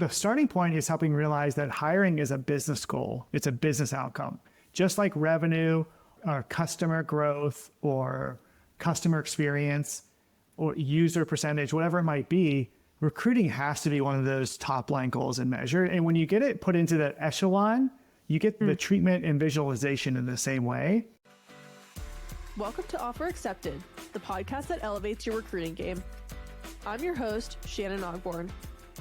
the starting point is helping realize that hiring is a business goal. It's a business outcome. Just like revenue or customer growth or customer experience or user percentage, whatever it might be, recruiting has to be one of those top line goals and measured. And when you get it put into that echelon, you get the treatment and visualization in the same way. Welcome to Offer Accepted, the podcast that elevates your recruiting game. I'm your host, Shannon Ogborn.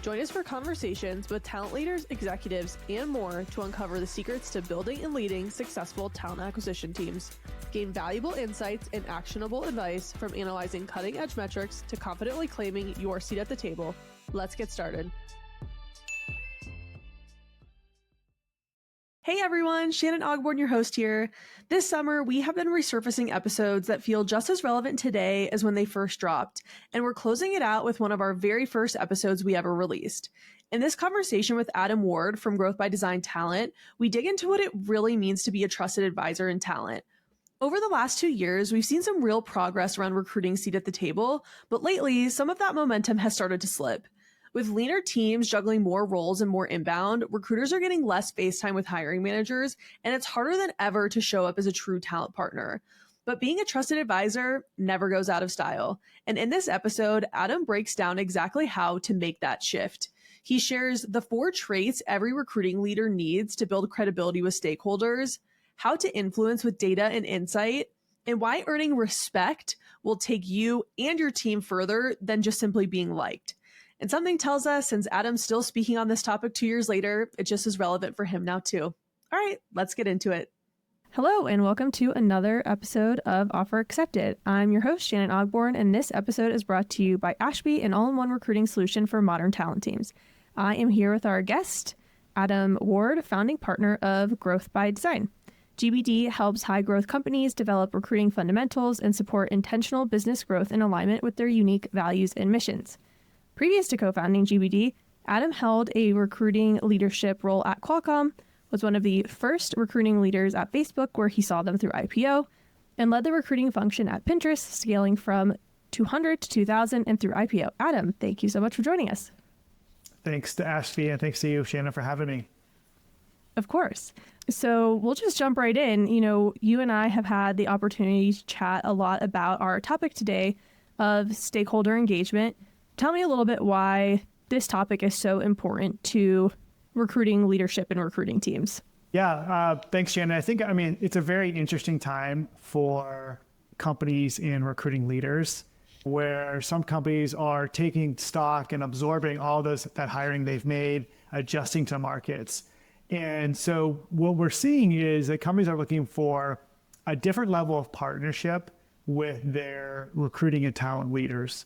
Join us for conversations with talent leaders, executives, and more to uncover the secrets to building and leading successful talent acquisition teams. Gain valuable insights and actionable advice from analyzing cutting-edge metrics to confidently claiming your seat at the table. Let's get started. Hey everyone, Shannon Ogborn, your host here. This summer, we have been resurfacing episodes that feel just as relevant today as when they first dropped, and we're closing it out with one of our very first episodes we ever released. In this conversation with Adam Ward from Growth by Design Talent, we dig into what it really means to be a trusted advisor in talent. Over the last 2 years, we've seen some real progress around recruiting seat at the table, but lately, some of that momentum has started to slip. With leaner teams juggling more roles and more inbound, recruiters are getting less face time with hiring managers, and it's harder than ever to show up as a true talent partner. But being a trusted advisor never goes out of style. And in this episode, Adam breaks down exactly how to make that shift. He shares the 4 traits every recruiting leader needs to build credibility with stakeholders, how to influence with data and insight, and why earning respect will take you and your team further than just simply being liked. And something tells us, since Adam's still speaking on this topic 2 years later, it's just as relevant for him now too. All right, let's get into it. Hello, and welcome to another episode of Offer Accepted. I'm your host, Shannon Ogborn, and this episode is brought to you by Ashby, an all-in-one recruiting solution for modern talent teams. I am here with our guest, Adam Ward, founding partner of Growth by Design. GBD helps high-growth companies develop recruiting fundamentals and support intentional business growth in alignment with their unique values and missions. Previous to co-founding GBD, Adam held a recruiting leadership role at Qualcomm, was one of the first recruiting leaders at Facebook where he saw them through IPO, and led the recruiting function at Pinterest, scaling from 200 to 2,000 and through IPO. Adam, thank you so much for joining us. Thanks to Ashby and thanks to you, Shannon, for having me. Of course. So we'll just jump right in. You know, you and I have had the opportunity to chat a lot about our topic today of stakeholder engagement. Tell me a little bit why this topic is so important to recruiting leadership and recruiting teams. Yeah, thanks, Shannon. I mean, it's a very interesting time for companies and recruiting leaders where some companies are taking stock and absorbing all that hiring they've made, adjusting to markets. And so what we're seeing is that companies are looking for a different level of partnership with their recruiting and talent leaders.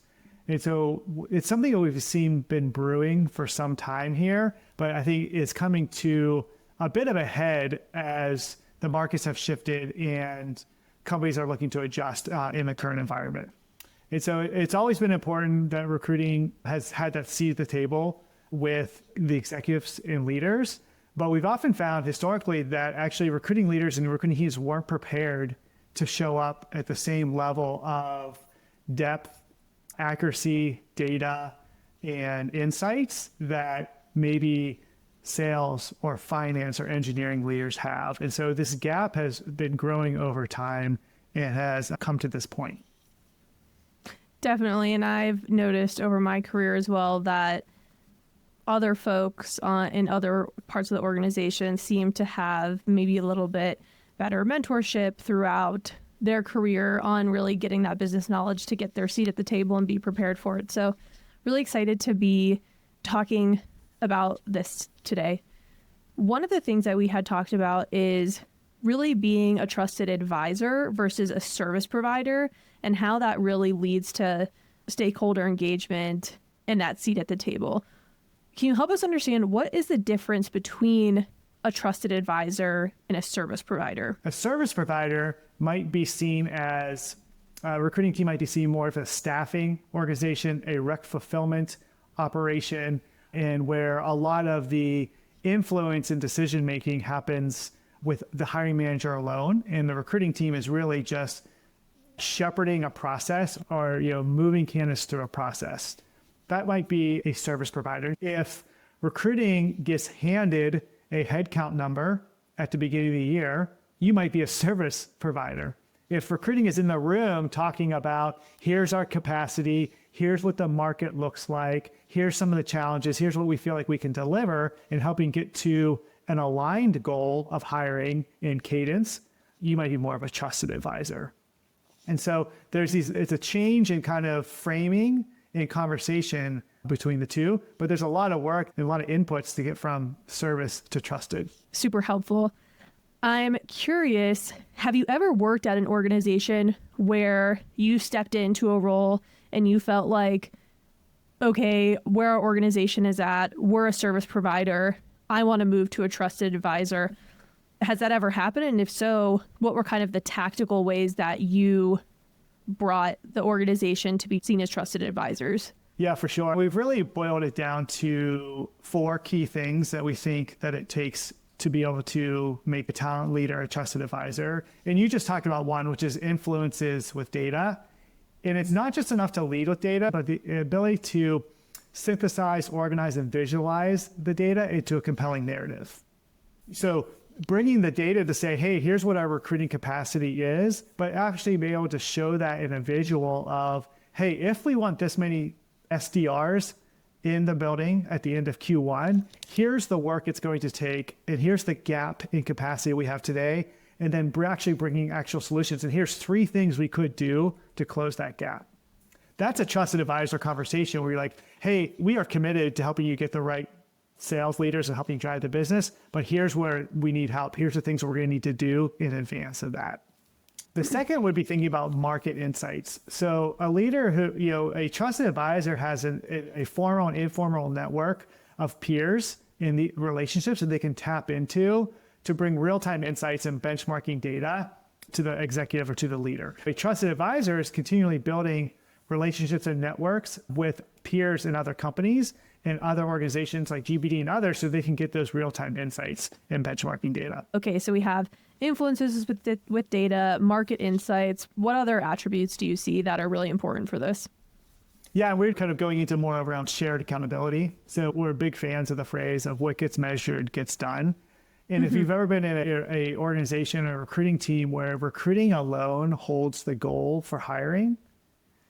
And so it's something that we've been brewing for some time here, but I think it's coming to a bit of a head as the markets have shifted and companies are looking to adjust in the current environment. And so it's always been important that recruiting has had that seat at the table with the executives and leaders, but we've often found historically that actually recruiting leaders and recruiting teams weren't prepared to show up at the same level of depth, accuracy, data, and insights that maybe sales or finance or engineering leaders have. And so this gap has been growing over time and has come to this point. Definitely. And I've noticed over my career as well that other folks in other parts of the organization seem to have maybe a little bit better mentorship throughout their career on really getting that business knowledge to get their seat at the table and be prepared for it. So really excited to be talking about this today. One of the things that we had talked about is really being a trusted advisor versus a service provider and how that really leads to stakeholder engagement and that seat at the table. Can you help us understand what is the difference between a trusted advisor and a service provider? A service provider might be seen as, a recruiting team might be seen more of a staffing organization, a rec fulfillment operation, and where a lot of the influence and decision-making happens with the hiring manager alone. And the recruiting team is really just shepherding a process or, moving candidates through a process. That might be a service provider. If recruiting gets handed a headcount number at the beginning of the year. You might be a service provider. If recruiting is in the room talking about, here's our capacity, here's what the market looks like, here's some of the challenges, here's what we feel like we can deliver, and helping get to an aligned goal of hiring in cadence, you might be more of a trusted advisor. And so it's a change in kind of framing and conversation between the two, but there's a lot of work and a lot of inputs to get from service to trusted. Super helpful. I'm curious, have you ever worked at an organization where you stepped into a role and you felt like, okay, where our organization is at, we're a service provider, I want to move to a trusted advisor? Has that ever happened? And if so, what were kind of the tactical ways that you brought the organization to be seen as trusted advisors? Yeah, for sure. We've really boiled it down to 4 key things that we think that it takes to be able to make a talent leader a trusted advisor. And you just talked about one, which is influences with data. And it's not just enough to lead with data, but the ability to synthesize, organize, and visualize the data into a compelling narrative. So bringing the data to say, hey, here's what our recruiting capacity is, but actually be able to show that in a visual of, hey, if we want this many SDRs in the building at the end of Q1, here's the work it's going to take, and here's the gap in capacity we have today, and then actually bringing actual solutions. And here's 3 things we could do to close that gap. That's a trusted advisor conversation where you're like, hey, we are committed to helping you get the right sales leaders and helping drive the business, but here's where we need help. Here's the things we're going to need to do in advance of that. The second would be thinking about market insights. So a leader who, a trusted advisor has a formal and informal network of peers in the relationships that they can tap into to bring real-time insights and benchmarking data to the executive or to the leader. A trusted advisor is continually building relationships and networks with peers in other companies and other organizations like GBD and others so they can get those real-time insights and benchmarking data. Okay, so we have influences with data, market insights. What other attributes do you see that are really important for this? Yeah, we're kind of going into more around shared accountability. So we're big fans of the phrase of what gets measured gets done. And if you've ever been in a organization or a recruiting team where recruiting alone holds the goal for hiring,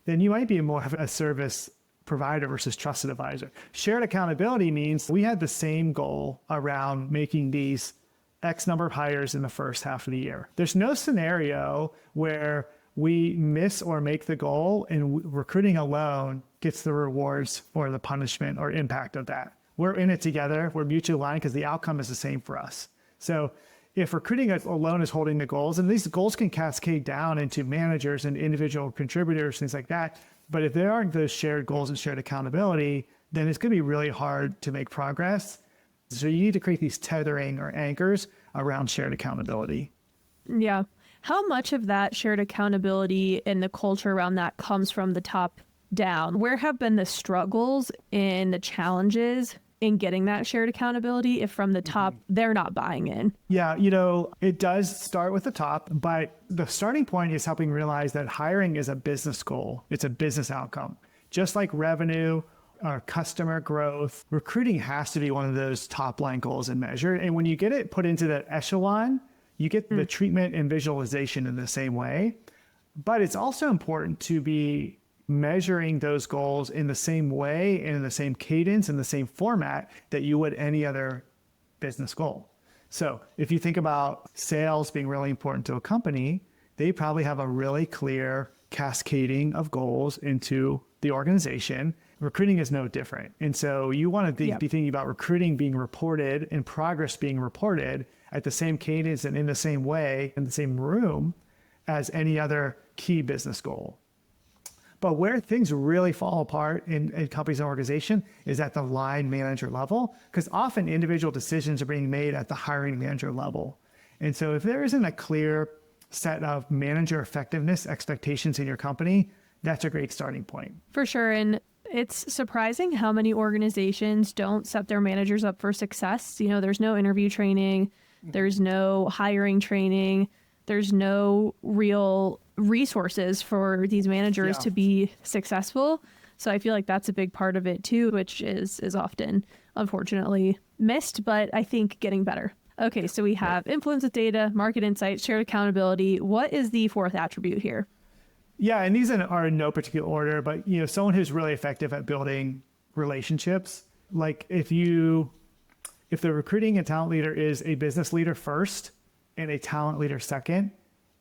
then you might be more of a service provider versus trusted advisor. Shared accountability means we had the same goal around making these X number of hires in the first half of the year. There's no scenario where we miss or make the goal and recruiting alone gets the rewards or the punishment or impact of that. We're in it together. We're mutually aligned because the outcome is the same for us. So if recruiting alone is holding the goals, and these goals can cascade down into managers and individual contributors, things like that. But if there aren't those shared goals and shared accountability, then it's going to be really hard to make progress. So you need to create these tethering or anchors around shared accountability. Yeah. How much of that shared accountability and the culture around that comes from the top down? Where have been the struggles and the challenges in getting that shared accountability if from the top they're not buying in? Yeah, it does start with the top, but the starting point is helping realize that hiring is a business goal. It's a business outcome. Just like revenue or customer growth, recruiting has to be one of those top line goals and measured. And when you get it put into that echelon, you get the treatment and visualization in the same way. But it's also important to be measuring those goals in the same way and in the same cadence and the same format that you would any other business goal. So if you think about sales being really important to a company, they probably have a really clear cascading of goals into the organization. Recruiting is no different. And so you want to be thinking about recruiting being reported and progress being reported at the same cadence and in the same way, in the same room as any other key business goal. But where things really fall apart in companies and organization is at the line manager level, because often individual decisions are being made at the hiring manager level. And so if there isn't a clear set of manager effectiveness expectations in your company, that's a great starting point. For sure. And it's surprising how many organizations don't set their managers up for success. There's no interview training, there's no hiring training, there's no real resources for these managers to be successful. So I feel like that's a big part of it too, which is often unfortunately missed, but I think getting better. Okay, so we have influence with data, market insights, shared accountability. What is the fourth attribute here? Yeah, and these are in no particular order, but someone who's really effective at building relationships. Like if the recruiting and talent leader is a business leader first and a talent leader second,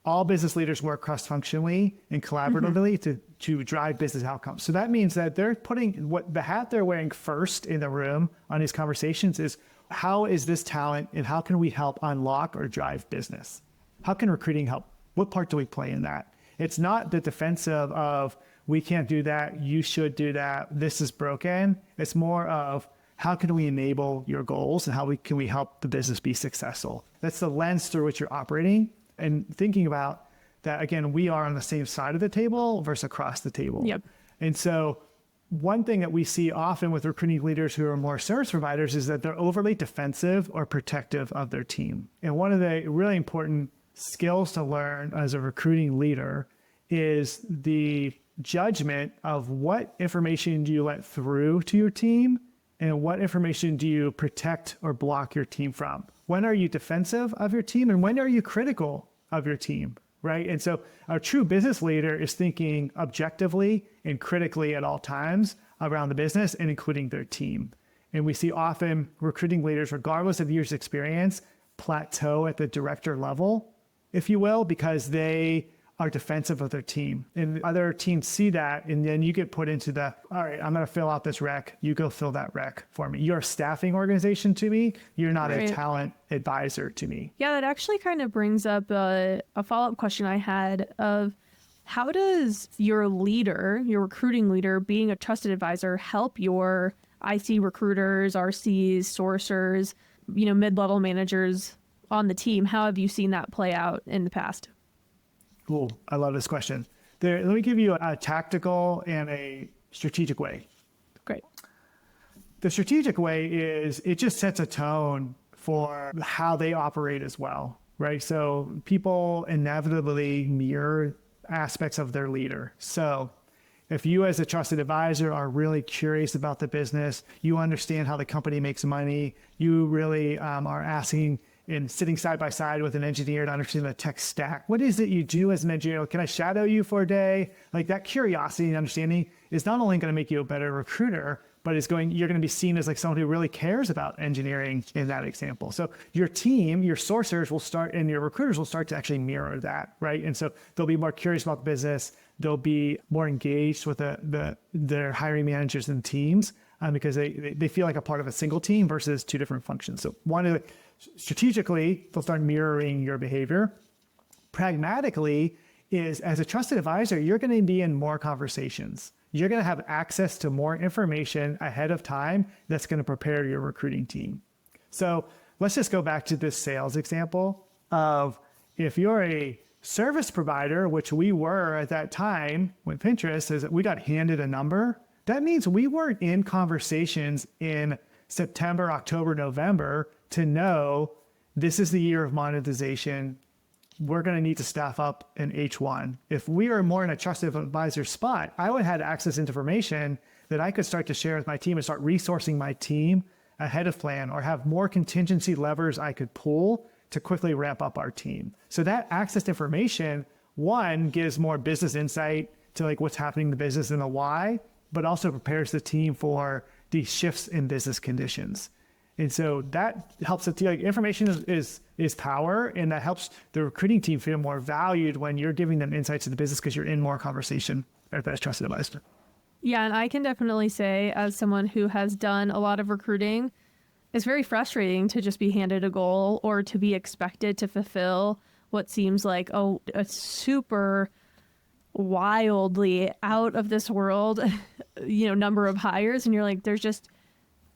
all business leaders work cross-functionally and collaboratively to drive business outcomes. So that means that they're putting the hat they're wearing first in the room on these conversations is, how is this talent and how can we help unlock or drive business? How can recruiting help? What part do we play in that? It's not the defensive of, we can't do that, you should do that, this is broken. It's more of, how can we enable your goals and how can we help the business be successful? That's the lens through which you're operating, and thinking about that, again, we are on the same side of the table versus across the table. Yep. And so one thing that we see often with recruiting leaders who are more service providers is that they're overly defensive or protective of their team. And one of the really important skills to learn as a recruiting leader is the judgment of what information do you let through to your team and what information do you protect or block your team from. When are you defensive of your team and when are you critical of your team, right? And so a true business leader is thinking objectively and critically at all times around the business and including their team. And we see often recruiting leaders, regardless of years experience, plateau at the director level, if you will, because they are defensive of their team. And other teams see that, and then you get put into the, all right, I'm going to fill out this rec. You go fill that rec for me. You're a staffing organization to me. You're not a talent advisor to me. Yeah, that actually kind of brings up a follow-up question I had of, how does your leader, your recruiting leader, being a trusted advisor help your IC recruiters, RCs, sourcers, mid-level managers on the team? How have you seen that play out in the past? Cool. I love this question. Let me give you a tactical and a strategic way. Great. The strategic way is it just sets a tone for how they operate as well, right? So people inevitably mirror aspects of their leader. So if you as a trusted advisor are really curious about the business, you understand how the company makes money, you really are asking and sitting side by side with an engineer to understand the tech stack. What is it you do as an engineer? Can I shadow you for a day? Like that curiosity and understanding is not only going to make you a better recruiter, but you're going to be seen as like someone who really cares about engineering in that example. So your team, your sourcers will start, and your recruiters will start to actually mirror that, right? And so they'll be more curious about the business. They'll be more engaged with their hiring managers and teams because they feel like a part of a single team versus two different functions. So strategically, they'll start mirroring your behavior. Pragmatically is, as a trusted advisor, you're going to be in more conversations. You're going to have access to more information ahead of time that's going to prepare your recruiting team. So let's just go back to this sales example of, if you're a service provider, which we were at that time with Pinterest, is that we got handed a number. That means we weren't in conversations in September, October, November to know this is the year of monetization. We're going to need to staff up in H1. If we are more in a trusted advisor spot, I would have access to information that I could start to share with my team and start resourcing my team ahead of plan, or have more contingency levers I could pull to quickly ramp up our team. So that access to information, one, gives more business insight to like what's happening in the business and the why, but also prepares the team for these shifts in business conditions. And so that helps it. Like, information is power, and that helps the recruiting team feel more valued when you're giving them insights to the business because you're in more conversation as trusted advisor. Yeah, and I can definitely say, as someone who has done a lot of recruiting, it's very frustrating to just be handed a goal or to be expected to fulfill what seems like a super wildly out of this world, number of hires, and you're like,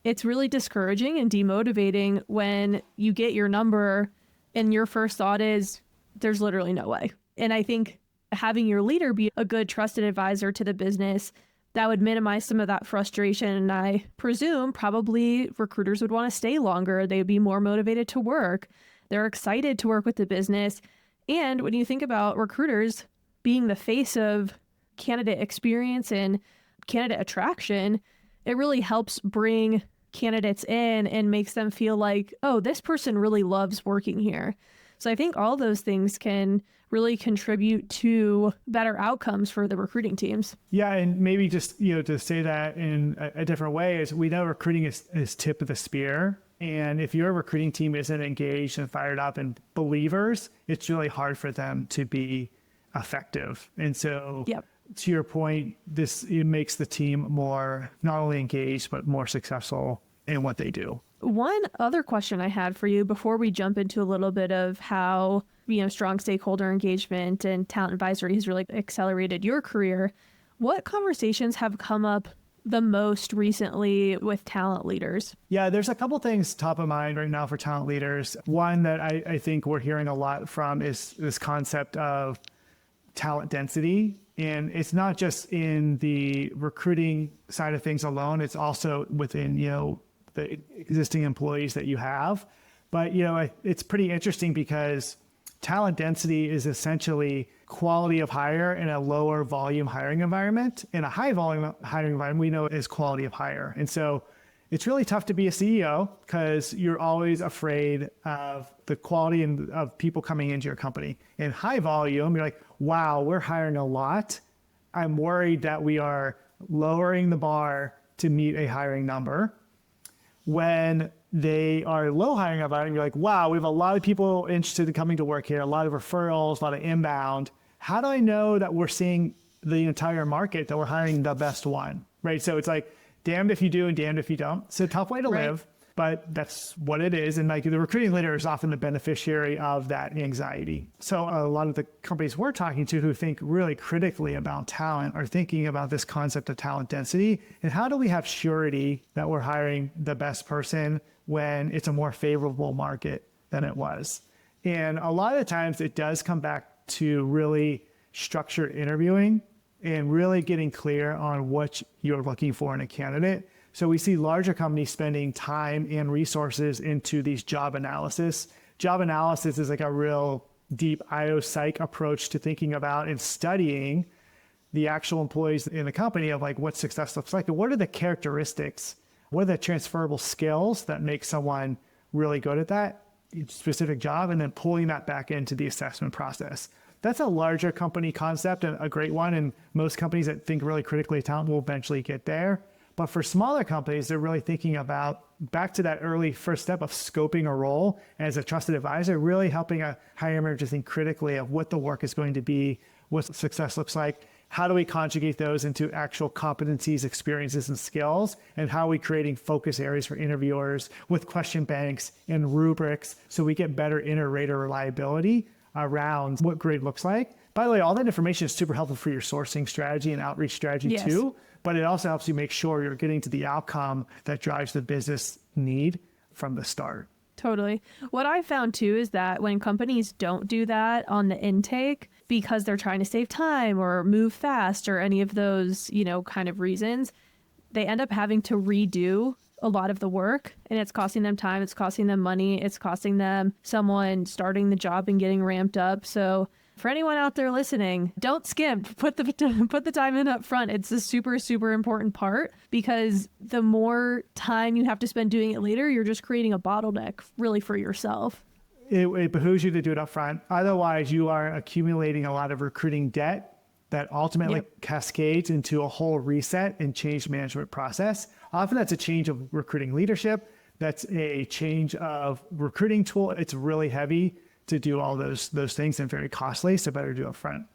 it's really discouraging and demotivating when you get your number and your first thought is, there's literally no way. And I think having your leader be a good trusted advisor to the business, that would minimize some of that frustration. And I presume probably recruiters would want to stay longer. They'd be more motivated to work. They're excited to work with the business. And when you think about recruiters being the face of candidate experience and candidate attraction, it really helps bring candidates in and makes them feel like, oh, this person really loves working here. So I think all those things can really contribute to better outcomes for the recruiting teams. Yeah, and maybe just, to say that in a different way is we know recruiting is tip of the spear. And if your recruiting team isn't engaged and fired up and believers, it's really hard for them to be effective. And so to your point, it makes the team more not only engaged, but more successful in what they do. One other question I had for you before we jump into a little bit of how, strong stakeholder engagement and talent advisory has really accelerated your career. What conversations have come up the most recently with talent leaders? Yeah, there's a couple things top of mind right now for talent leaders. One that I think we're hearing a lot from is this concept of talent density. And it's not just in the recruiting side of things alone. It's also within, the existing employees that you have. But, it's pretty interesting because talent density is essentially quality of hire in a lower volume hiring environment. In a high volume hiring environment, we know is quality of hire. And so it's really tough to be a CEO because you're always afraid of the quality of people coming into your company. In high volume, you're like, wow, we're hiring a lot. I'm worried that we are lowering the bar to meet a hiring number. When they are low hiring environment, you're like, wow, we have a lot of people interested in coming to work here, a lot of referrals, a lot of inbound. How do I know that we're seeing the entire market, that we're hiring the best one, right? So it's like, damned if you do and damned if you don't. It's a tough way to live, but that's what it is. And like the recruiting leader is often the beneficiary of that anxiety. So a lot of the companies we're talking to who think really critically about talent are thinking about this concept of talent density. And how do we have surety that we're hiring the best person when it's a more favorable market than it was? And a lot of the times it does come back to really structured interviewing and really getting clear on what you're looking for in a candidate. So we see larger companies spending time and resources into these job analysis. Job analysis is like a real deep IO-psych approach to thinking about and studying the actual employees in the company of like what success looks like and what are the characteristics, what are the transferable skills that make someone really good at that specific job, and then pulling that back into the assessment process. That's a larger company concept and a great one. And most companies that think really critically talent will eventually get there. But for smaller companies, they're really thinking about back to that early first step of scoping a role as a trusted advisor, really helping a hiring manager think critically of what the work is going to be, what success looks like, how do we conjugate those into actual competencies, experiences, and skills, and how are we creating focus areas for interviewers with question banks and rubrics so we get better inter-rater reliability around what grade looks like. By the way, all that information is super helpful for your sourcing strategy and outreach strategy too, but it also helps you make sure you're getting to the outcome that drives the business need from the start. Totally. What I found too is that when companies don't do that on the intake because they're trying to save time or move fast or any of those, kind of reasons, they end up having to redo a lot of the work, and it's costing them time, it's costing them money, it's costing them someone starting the job and getting ramped up. So for anyone out there listening, don't skimp, put the time in up front. It's a super, super important part because the more time you have to spend doing it later, you're just creating a bottleneck really for yourself. It behooves you to do it up front. Otherwise, you are accumulating a lot of recruiting debt that ultimately cascades into a whole reset and change management process. Often that's a change of recruiting leadership. That's a change of recruiting tool. It's really heavy to do all those things and very costly, so better do up front.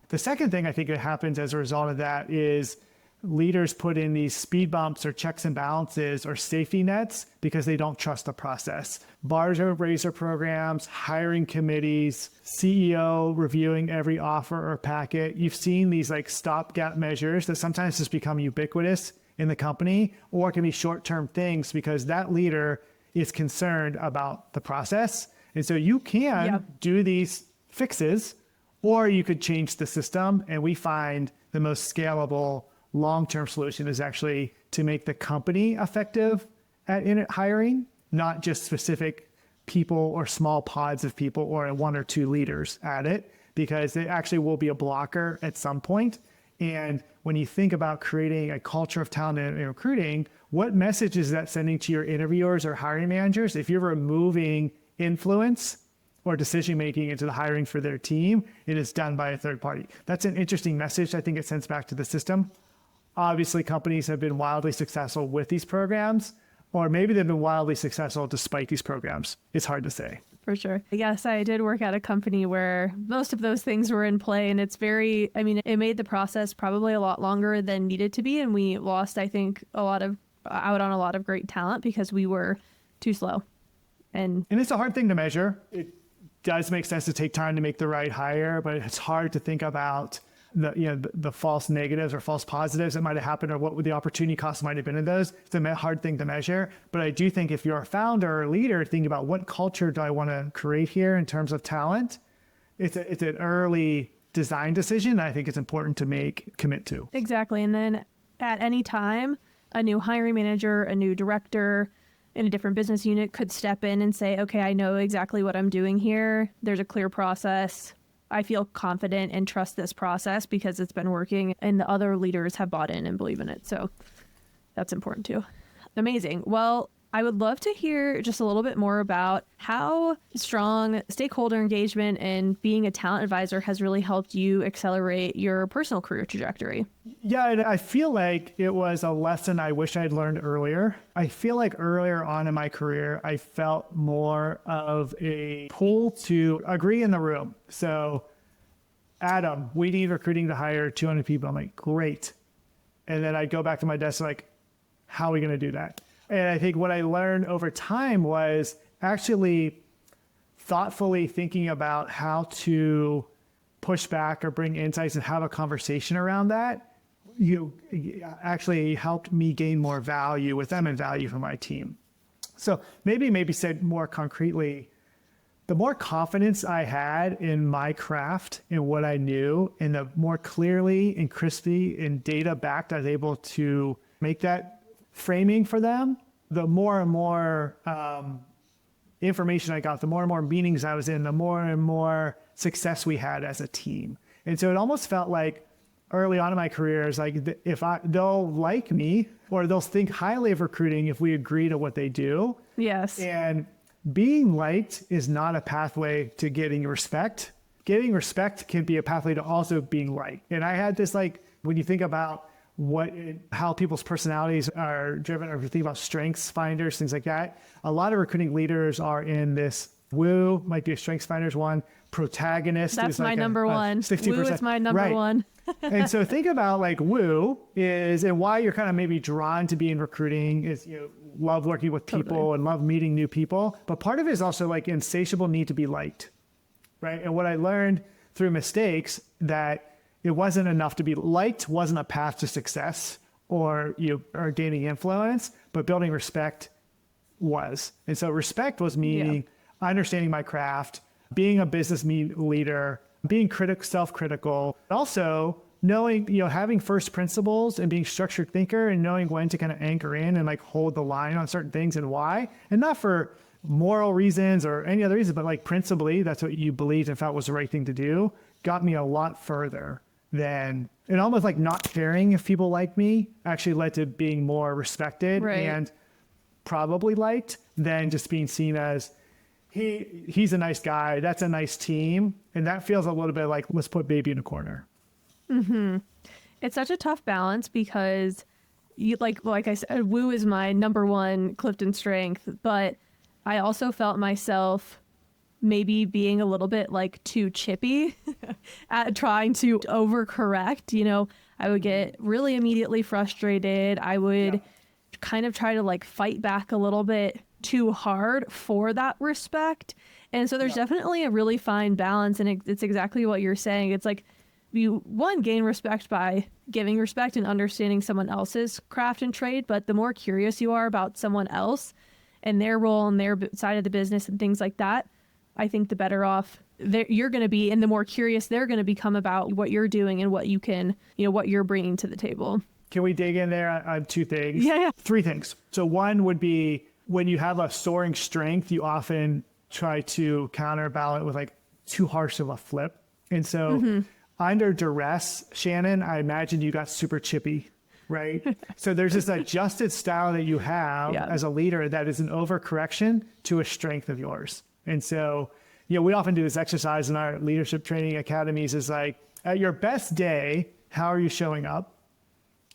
The second thing I think that happens as a result of that is leaders put in these speed bumps or checks and balances or safety nets because they don't trust the process. Bars or raiser programs, hiring committees, CEO reviewing every offer or packet. You've seen these like stopgap measures that sometimes just become ubiquitous in the company, or it can be short-term things because that leader is concerned about the process. And so you can do these fixes, or you could change the system. And we find the most scalable long-term solution is actually to make the company effective at hiring, not just specific people or small pods of people or one or two leaders at it, because it actually will be a blocker at some point. And when you think about creating a culture of talent in recruiting, what message is that sending to your interviewers or hiring managers if you're removing influence or decision-making into the hiring for their team, it is done by a third party? That's an interesting message. I think it sends back to the system. Obviously, companies have been wildly successful with these programs, or maybe they've been wildly successful despite these programs. It's hard to say. For sure. Yes, I did work at a company where most of those things were in play, and it's very, I mean, it made the process probably a lot longer than needed to be. And we lost, I think, out on a lot of great talent because we were too slow. And it's a hard thing to measure. It does make sense to take time to make the right hire, but it's hard to think about the false negatives or false positives that might have happened or what the opportunity cost might have been in those. It's a hard thing to measure. But I do think if you're a founder or leader thinking about what culture do I want to create here in terms of talent, it's an early design decision I think it's important to commit to. Exactly. And then at any time, a new hiring manager, a new director in a different business unit could step in and say, okay, I know exactly what I'm doing here. There's a clear process. I feel confident and trust this process because it's been working and the other leaders have bought in and believe in it. So that's important too. Amazing. Well, I would love to hear just a little bit more about how strong stakeholder engagement and being a talent advisor has really helped you accelerate your personal career trajectory. Yeah, and I feel like it was a lesson I wish I'd learned earlier. I feel like earlier on in my career, I felt more of a pull to agree in the room. So, Adam, we need recruiting to hire 200 people. I'm like, great. And then I go back to my desk like, how are we going to do that? And I think what I learned over time was actually thoughtfully thinking about how to push back or bring insights and have a conversation around that. You actually helped me gain more value with them and value for my team. So maybe said more concretely, the more confidence I had in my craft and what I knew, and the more clearly and crisply and data backed I was able to make that framing for them, the more and more information I got, the more and more meetings I was in, the more and more success we had as a team. And so it almost felt like early on in my career, it's like they'll like me or they'll think highly of recruiting if we agree to what they do. Yes. And being liked is not a pathway to getting respect. Getting respect can be a pathway to also being liked. And I had this when you think about how people's personalities are driven, or if you think about strengths finders, things like that, a lot of recruiting leaders are in this woo, might be a strengths finders one, protagonist. That's my number one. 60%. Woo is my number one. And so think about woo is, and why you're kind of maybe drawn to be in recruiting is, love working with people and love meeting new people. But part of it is also insatiable need to be liked, right? And what I learned through mistakes that it wasn't enough to be liked, wasn't a path to success or gaining influence, but building respect was. And so respect was meaning understanding my craft, being a business leader, being self-critical, also knowing, having first principles and being structured thinker and knowing when to kind of anchor in and hold the line on certain things and why, and not for moral reasons or any other reason, but principally, that's what you believed and felt was the right thing to do, got me a lot further than, and almost not caring if people like me actually led to being more respected and probably liked than just being seen as he's a nice guy, that's a nice team. And that feels a little bit like, let's put baby in a corner. Mm-hmm. It's such a tough balance because like I said, woo is my number one Clifton strength, but I also felt myself maybe being a little bit too chippy at trying to overcorrect. I would get really immediately frustrated. I would kind of try to fight back a little bit too hard for that respect. And so there's definitely a really fine balance. And it's exactly what you're saying. It's you gain respect by giving respect and understanding someone else's craft and trade. But the more curious you are about someone else and their role and their side of the business and things like that, I think the better off you're going to be, and the more curious they're going to become about what you're doing and what you can, what you're bringing to the table. Can we dig in there on two things? Yeah. 3 things. So one would be when you have a soaring strength, you often try to counterbalance with too harsh of a flip. And so under duress, Shannon, I imagine you got super chippy, right? So there's this adjusted style that you have as a leader that is an overcorrection to a strength of yours. And so, we often do this exercise in our leadership training academies is like, at your best day, how are you showing up?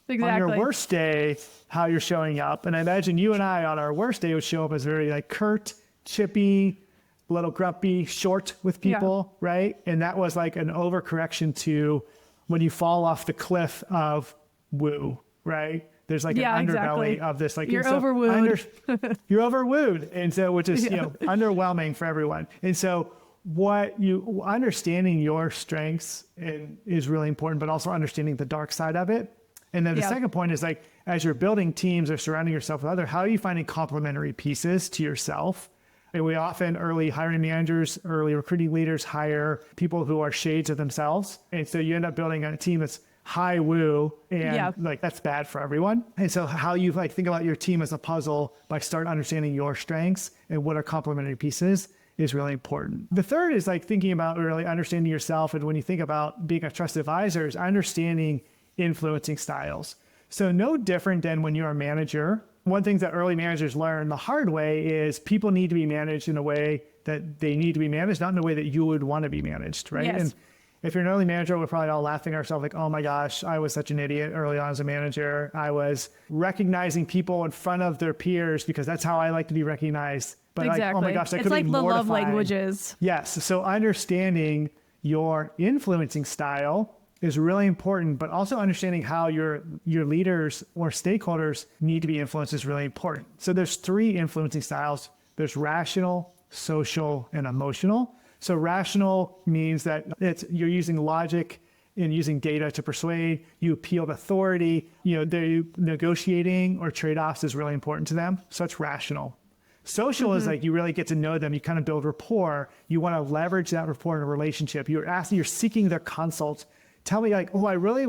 Exactly. On your worst day, how you're showing up. And I imagine you and I on our worst day would show up as very like curt, chippy, a little grumpy, short with people, right? And that was like an overcorrection to when you fall off the cliff of woo, right? There's like an underbelly of this, like you're overwooed. You're overwooed, and so which is underwhelming for everyone. And so what you understanding your strengths is really important, but also understanding the dark side of it. And then the second point is like as you're building teams or surrounding yourself with how are you finding complementary pieces to yourself? And we often, early hiring managers, early recruiting leaders hire people who are shades of themselves. And so you end up building a team that's high woo and like that's bad for everyone. And so how you like think about your team as a puzzle by start understanding your strengths and what are complementary pieces is really important. The third is like thinking about really understanding yourself. And when you think about being a trusted advisor is understanding influencing styles. So no different than when you're a manager. One thing that early managers learn the hard way is people need to be managed in a way that they need to be managed, not in a way that you would want to be managed, right? Yes. And if you're an early manager, we're probably all laughing ourselves like, oh my gosh, I was such an idiot early on as a manager. I was recognizing people in front of their peers because that's how I like to be recognized. But like, oh my gosh, that could be mortifying. It's like the love languages. Yes. So understanding your influencing style is really important, but also understanding how your leaders or stakeholders need to be influenced is really important. So there's 3 influencing styles. There's rational, social, and emotional. So rational means that you're using logic and using data to persuade. You appeal to authority. Negotiating or trade-offs is really important to them. So it's rational. Social is like you really get to know them. You kind of build rapport. You want to leverage that rapport in a relationship. You're seeking their consult. Tell me like, oh, I'd really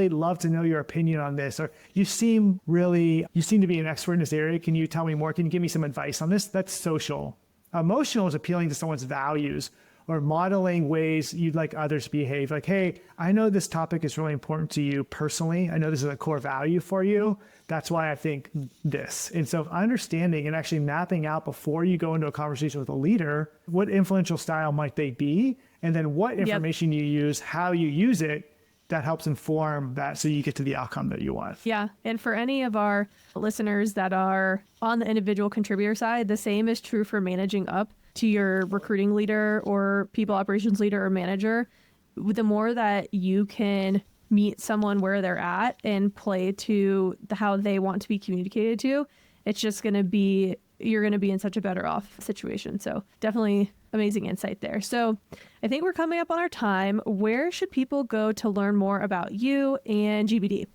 love to know your opinion on this. Or you seem to be an expert in this area. Can you tell me more? Can you give me some advice on this? That's social. Emotional is appealing to someone's values or modeling ways you'd like others to behave. Like, hey, I know this topic is really important to you personally. I know this is a core value for you. That's why I think this. And so understanding and actually mapping out before you go into a conversation with a leader, what influential style might they be? And then what information you use, how you use it, that helps inform that so you get to the outcome that you want. Yeah. And for any of our listeners that are on the individual contributor side, the same is true for managing up to your recruiting leader or people operations leader or manager. The more that you can meet someone where they're at and play to how they want to be communicated to, it's just going to be, you're going to be in such a better off situation. So definitely amazing insight there. So I think we're coming up on our time. Where should people go to learn more about you and GBD?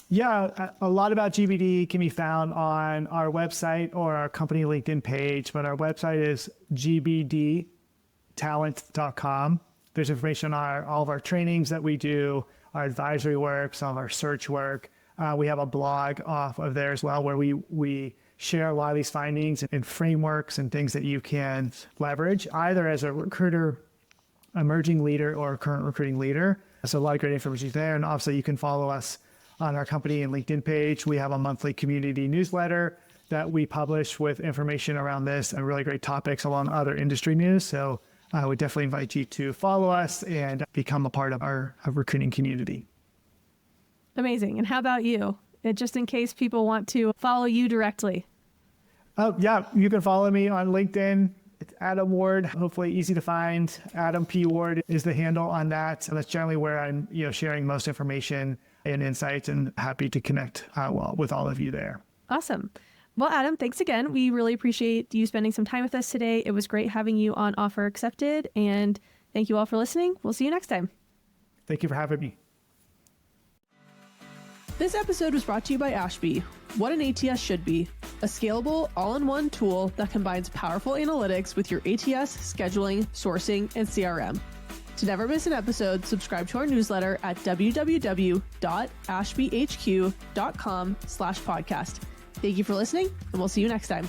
Yeah, a lot about GBD can be found on our website or our company LinkedIn page, but our website is gbdtalent.com. There's information on all of our trainings that we do, our advisory work, some of our search work. We have a blog off of there as well where we share a lot of these findings and frameworks and things that you can leverage either as a recruiter, emerging leader, or current recruiting leader. So a lot of great information there. And obviously you can follow us on our company and LinkedIn page. We have a monthly community newsletter that we publish with information around this and really great topics along other industry news. So I would definitely invite you to follow us and become a part of our recruiting community. Amazing. And how about you? Just in case people want to follow you directly. Oh, yeah. You can follow me on LinkedIn. It's Adam Ward, hopefully easy to find. Adam P. Ward is the handle on that. And that's generally where I'm sharing most information and insights, and happy to connect with all of you there. Awesome. Well, Adam, thanks again. We really appreciate you spending some time with us today. It was great having you on Offer Accepted, and thank you all for listening. We'll see you next time. Thank you for having me. This episode was brought to you by Ashby. What an ATS should be. A scalable, all-in-one tool that combines powerful analytics with your ATS, scheduling, sourcing, and CRM. To never miss an episode, subscribe to our newsletter at www.ashbyhq.com/podcast. Thank you for listening, and we'll see you next time.